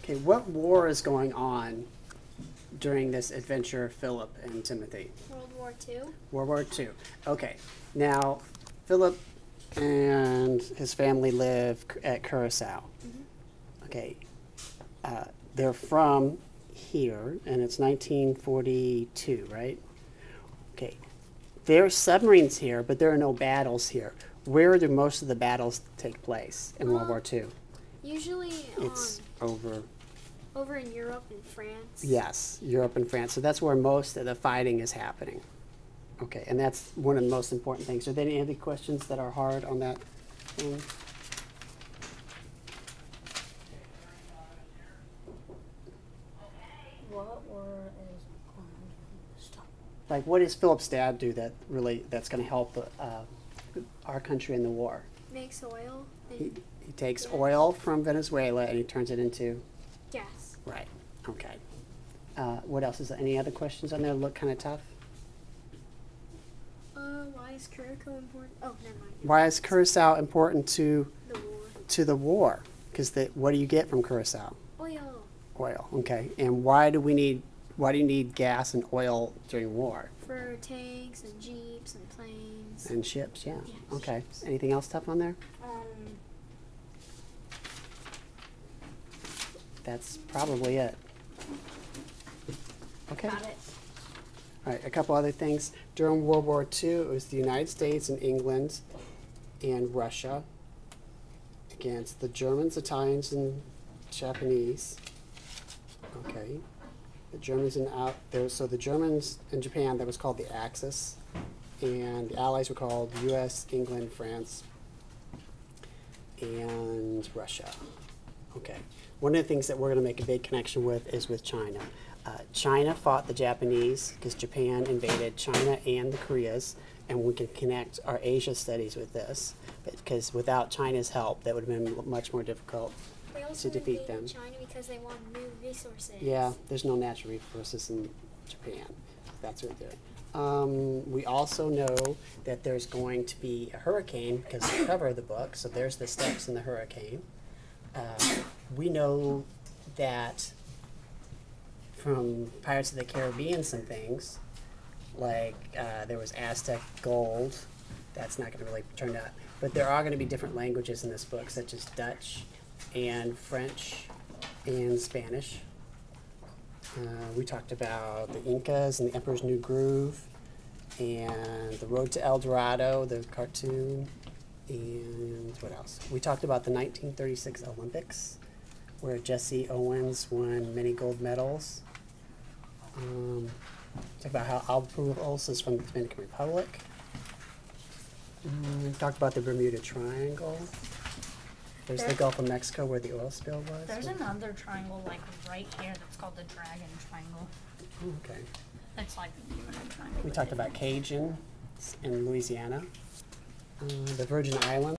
Okay, what war is going on during this adventure of Philip and Timothy? World War II. World War II. Okay, now Philip and his family live at Curacao. Okay, they're from here, and it's 1942, right? Okay, there are submarines here, but there are no battles here. Where do most of the battles take place in World War II? Usually It's over in Europe and France. Yes, Europe and France. So that's where most of the fighting is happening. Okay, and that's one of the most important things. Are there any other questions that are hard on that thing? What war is going to stop? Like, what does Philip's dad do that's going to help our country in the war? Makes oil He and takes oil from Venezuela and he turns it into gas. right. Okay. What else is there? Any other questions on there? Look kind of tough. Why is Curacao important? Oh, never mind. Why is Curacao important The war. to the war? Because what do you get from Curacao? Oil. Oil. Okay. And why do you need gas and oil during war? For tanks and jeeps and planes. And ships, yeah. Yeah, Okay. ships. Anything else tough on there? That's probably it. Okay. Got it. All right, a couple other things. During World War II, it was the United States and England and Russia against the Germans, Italians, and Japanese. Okay. The Germans and out there, so the Germans in Japan, that was called the Axis, and the Allies were called U.S., England, France, and Russia. Okay. One of the things that we're going to make a big connection with is with China. China fought the Japanese because Japan invaded China and the Koreas, and we can connect our Asia studies with this, because without China's help, that would have been much more difficult They also to defeat invaded them. China because they wanted new resources. Yeah, there's no natural resources in Japan. That's what they're doing. We also know that there's going to be a hurricane because the cover of the book, so there's the steps in the hurricane. We know that from Pirates of the Caribbean, some things, like there was Aztec gold. That's not going to really turn out. But there are going to be different languages in this book, such as Dutch and French and Spanish. We talked about the Incas and the Emperor's New Groove and the Road to El Dorado, the cartoon, and what else? We talked about the 1936 Olympics, where Jesse Owens won many gold medals. Talked about how Albatross is from the Dominican Republic. We talked about the Bermuda Triangle. There's the Gulf of Mexico where the oil spill was. There's another triangle like right here that's called the Dragon Triangle. Okay. It's like the Bermuda Triangle. We talked about Cajun in Louisiana. The Virgin Islands.